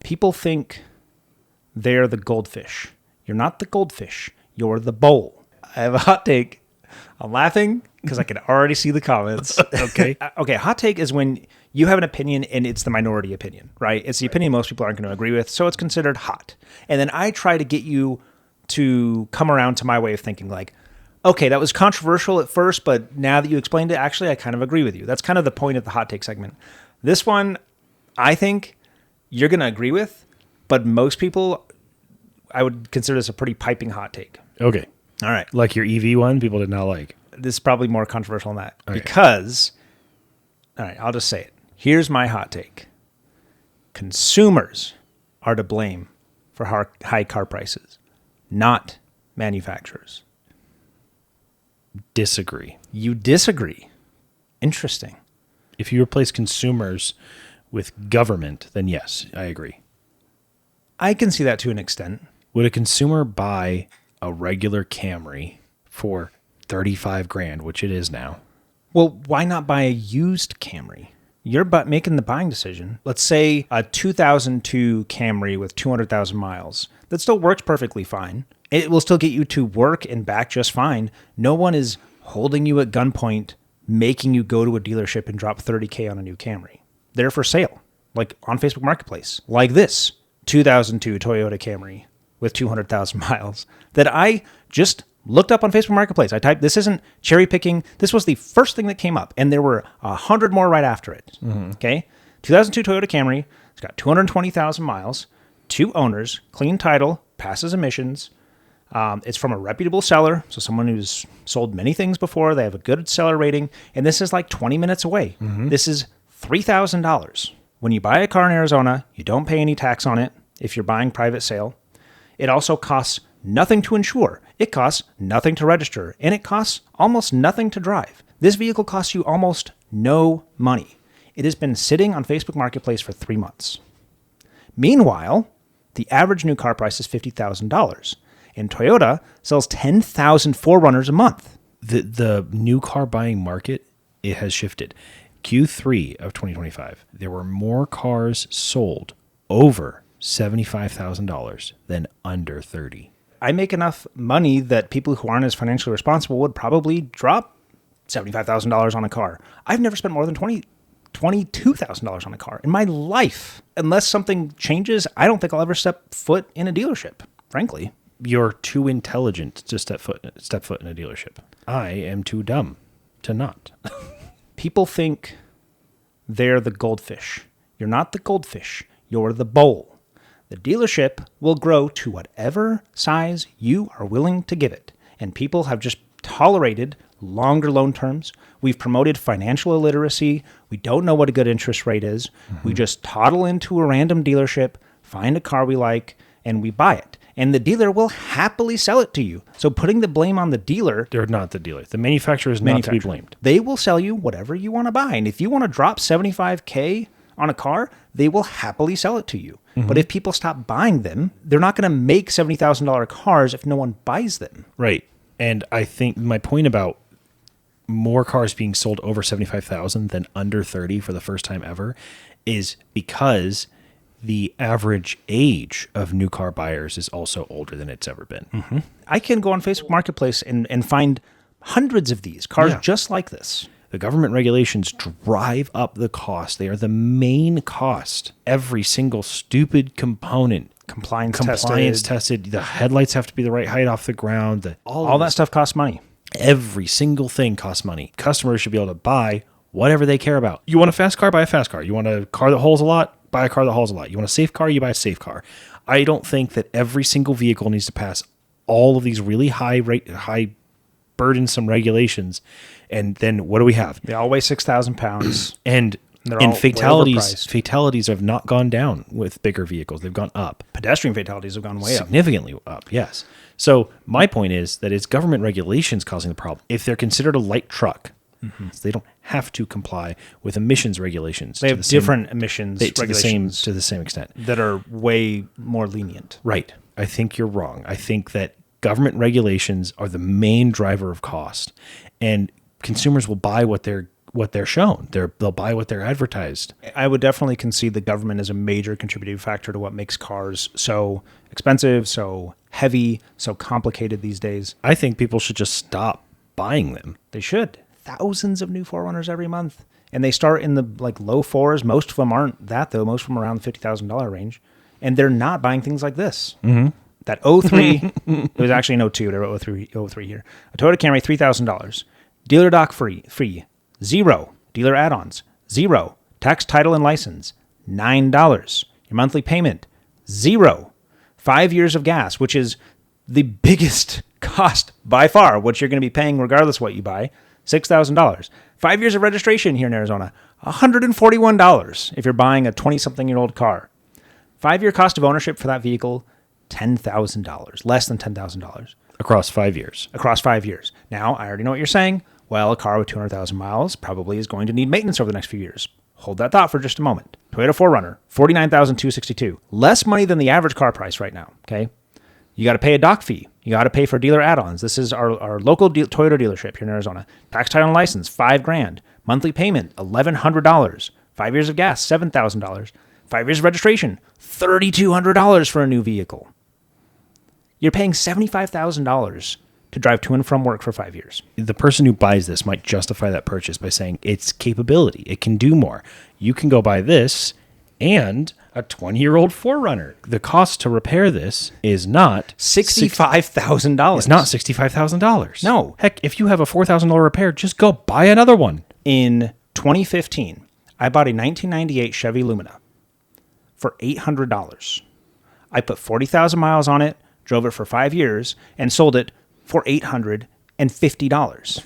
People think they're the goldfish. You're not the goldfish. You're the bowl. I have a hot take. I'm laughing because I can already see the comments. Okay. Okay, hot take is when you have an opinion and it's the minority opinion, right? It's the opinion most people aren't going to agree with, so it's considered hot. And then I try to get you to come around to my way of thinking, like, okay, that was controversial at first, but now that you explained it, actually, I kind of agree with you. That's kind of the point of the hot take segment. This one, I think you're going to agree with, but most people, I would consider this a pretty piping hot take. Okay. All right. Like your EV one, people did not like. This is probably more controversial than that. Okay. Because, all right, I'll just say it. Here's my hot take. Consumers are to blame for high car prices, not manufacturers. Disagree. You disagree. Interesting. If you replace consumers with government, then yes, I agree. I can see that to an extent. Would a consumer buy a regular Camry for $35,000, which it is now? Well, why not buy a used Camry? You're making the buying decision. Let's say a 2002 Camry with 200,000 miles that still works perfectly fine. It will still get you to work and back just fine. No one is holding you at gunpoint, making you go to a dealership and drop $30,000 on a new Camry. They're for sale, like on Facebook Marketplace, like this 2002 Toyota Camry with 200,000 miles that I just looked up on Facebook Marketplace. I typed, this isn't cherry picking. This was the first thing that came up, and there were 100 more right after it. Mm-hmm. Okay. 2002 Toyota Camry. It's got 220,000 miles, 2 owners, clean title, passes emissions. It's from a reputable seller, so someone who's sold many things before. They have a good seller rating, and this is like 20 minutes away. Mm-hmm. This is $3,000. When you buy a car in Arizona, you don't pay any tax on it if you're buying private sale. It also costs nothing to insure. It costs nothing to register, and it costs almost nothing to drive. This vehicle costs you almost no money. It has been sitting on Facebook Marketplace for 3 months. Meanwhile, the average new car price is $50,000, and Toyota sells 10,000 4Runners a month. The new car buying market, it has shifted. Q3 of 2025, there were more cars sold over $75,000 than under 30. I make enough money that people who aren't as financially responsible would probably drop $75,000 on a car. I've never spent more than $22,000 on a car in my life. Unless something changes, I don't think I'll ever step foot in a dealership, frankly. You're too intelligent to step foot in a dealership. I am too dumb to not. People think they're the goldfish. You're not the goldfish. You're the bowl. The dealership will grow to whatever size you are willing to give it. And people have just tolerated longer loan terms. We've promoted financial illiteracy. We don't know what a good interest rate is. Mm-hmm. We just toddle into a random dealership, find a car we like, and we buy it. And the dealer will happily sell it to you. So putting the blame on the dealer... They're not the dealer. The manufacturer is not to be blamed. They will sell you whatever you want to buy. And if you want to drop $75,000 on a car, they will happily sell it to you. Mm-hmm. But if people stop buying them, they're not going to make $70,000 cars if no one buys them. Right. And I think my point about more cars being sold over 75,000 than under 30 for the first time ever is because the average age of new car buyers is also older than it's ever been. Mm-hmm. I can go on Facebook Marketplace and find hundreds of these cars just like this. The government regulations drive up the cost. They are the main cost. Every single stupid component. Compliance tested. The headlights have to be the right height off the ground. All that stuff costs money. Every single thing costs money. Customers should be able to buy whatever they care about. You want a fast car? Buy a fast car. You want a car that hauls a lot? Buy a car that hauls a lot. You want a safe car? You buy a safe car. I don't think that every single vehicle needs to pass all of these really high burdensome regulations. And then what do we have? They all weigh 6,000 pounds. And fatalities have not gone down with bigger vehicles. They've gone up. Pedestrian fatalities have gone way significantly up, yes. So my point is that it's government regulations causing the problem. If they're considered a light truck, they don't have to comply with emissions regulations. They have different emissions regulations to the same extent that are way more lenient. Right. I think you're wrong. I think that government regulations are the main driver of cost, and consumers will buy what they're what they're shown. They'll buy what they're advertised. I would definitely concede the government is a major contributing factor to what makes cars so expensive, so heavy, so complicated these days. I think people should just stop buying them. They should. Thousands of new 4Runners every month. And they start in the low fours. Most of them aren't that, though. Most of them are around the $50,000 range. And they're not buying things like this. Mm-hmm. That 03, it was actually an 02, they wrote 03 here. A Toyota Camry, $3,000. Dealer doc free, 0. Dealer add-ons, 0. Tax, title, and license, $9. Your monthly payment, 0. 5 years of gas, which is the biggest cost by far, what you're going to be paying regardless of what you buy, $6,000. 5 years of registration here in Arizona, $141 if you're buying a 20-something-year-old car. 5-year cost of ownership for that vehicle, $10,000, less than $10,000. Across 5 years. Across 5 years. Now, I already know what you're saying. Well, a car with 200,000 miles probably is going to need maintenance over the next few years. Hold that thought for just a moment. Toyota 4Runner, $49,262. Less money than the average car price right now, okay? You got to pay a doc fee. You got to pay for dealer add-ons. This is our local Toyota dealership here in Arizona. Tax, title, and license, $5,000. Monthly payment, $1,100. 5 years of gas, $7,000. 5 years of registration, $3,200 for a new vehicle. You're paying $75,000 to drive to and from work for 5 years. The person who buys this might justify that purchase by saying it's capability. It can do more. You can go buy this and a 20-year-old 4Runner. The cost to repair this is not $65,000. It's not $65,000. No. Heck, if you have a $4,000 repair, just go buy another one. In 2015, I bought a 1998 Chevy Lumina for $800. I put 40,000 miles on it, drove it for 5 years, and sold it for $850.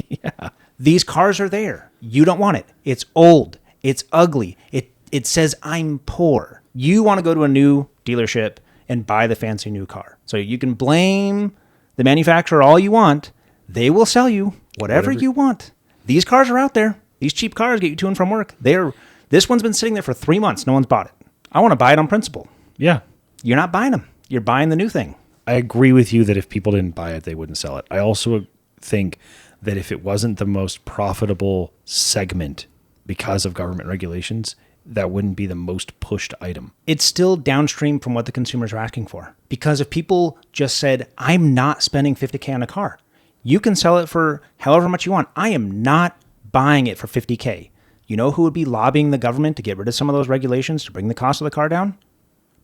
Yeah. These cars are there. You don't want it. It's old. It's ugly. It says I'm poor. You want to go to a new dealership and buy the fancy new car. So you can blame the manufacturer all you want. They will sell you whatever you want. These cars are out there. These cheap cars get you to and from work. This one's been sitting there for 3 months. No one's bought it. I want to buy it on principle. Yeah. You're not buying them. You're buying the new thing. I agree with you that if people didn't buy it, they wouldn't sell it. I also think that if it wasn't the most profitable segment because of government regulations, that wouldn't be the most pushed item. It's still downstream from what the consumers are asking for. Because if people just said, I'm not spending $50K on a car, you can sell it for however much you want. I am not buying it for $50K. You know who would be lobbying the government to get rid of some of those regulations to bring the cost of the car down?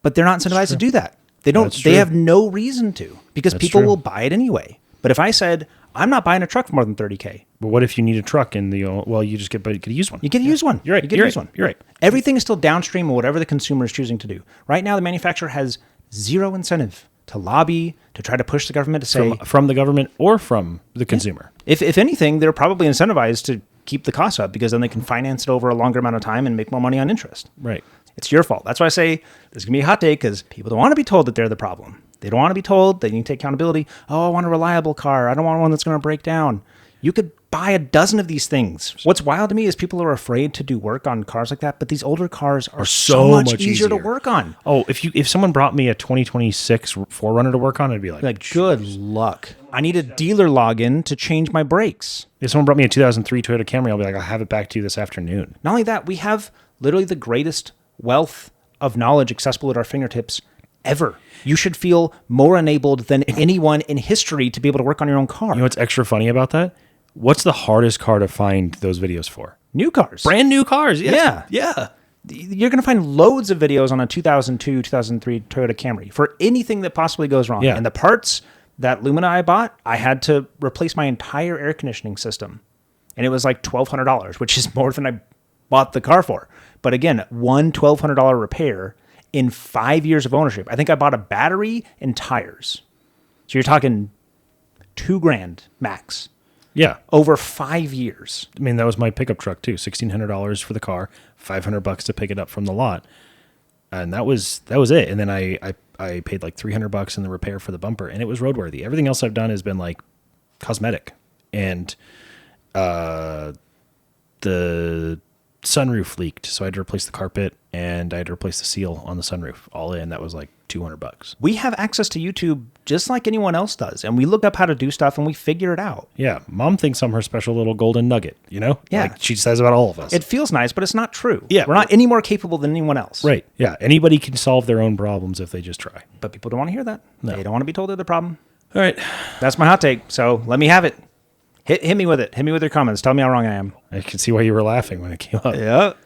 But they're not incentivized to do that. They don't. They have no reason to, because people will buy it anyway. But if I said, I'm not buying a truck for more than $30K. But what if you need a truck and you just get a used one? You get a used one. You're right. You get a used one. You're right. Everything is still downstream of whatever the consumer is choosing to do. Right now, the manufacturer has zero incentive to lobby, to try to push the government to say... From the government or from the consumer. If anything, they're probably incentivized to keep the cost up, because then they can finance it over a longer amount of time and make more money on interest. Right. It's your fault. That's why I say this is going to be a hot take, because people don't want to be told that they're the problem. They don't want to be told. They need to take accountability. Oh, I want a reliable car. I don't want one that's going to break down. You could buy a dozen of these things. What's wild to me is people are afraid to do work on cars like that, but these older cars are so much easier to work on. Oh, if someone brought me a 2026 4Runner to work on, I'd be like good luck. I need a dealer login to change my brakes. If someone brought me a 2003 Toyota Camry, I'll be like, I'll have it back to you this afternoon. Not only that, we have literally the greatest wealth of knowledge accessible at our fingertips ever. You should feel more enabled than anyone in history to be able to work on your own car. You know what's extra funny about that? What's the hardest car to find those videos for? New cars. Brand new cars. Yeah. Yeah. You're going to find loads of videos on a 2002, 2003 Toyota Camry for anything that possibly goes wrong. Yeah. And the parts that Lumina I bought, I had to replace my entire air conditioning system. And it was like $1,200, which is more than I bought the car for. But again, one $1,200 repair in 5 years of ownership. I think I bought a battery and tires. So you're talking $2,000 max. Yeah. Over 5 years. I mean, that was my pickup truck too. $1,600 for the car, $500 to pick it up from the lot. And that was it. And then I paid like $300 in the repair for the bumper, and it was roadworthy. Everything else I've done has been like cosmetic. And the sunroof leaked, so I had to replace the carpet and I had to replace the seal on the sunroof. All in, that was like $200. We have access to YouTube just like anyone else does. And we look up how to do stuff and we figure it out. Yeah, mom thinks I'm her special little golden nugget, Yeah. Like she says about all of us. It feels nice, but it's not true. Yeah. We're not any more capable than anyone else. Right, yeah. Anybody can solve their own problems if they just try. But people don't want to hear that. No. They don't want to be told they're the problem. All right. That's my hot take. So let me have it. Hit me with it. Hit me with your comments. Tell me how wrong I am. I can see why you were laughing when it came up. Yeah.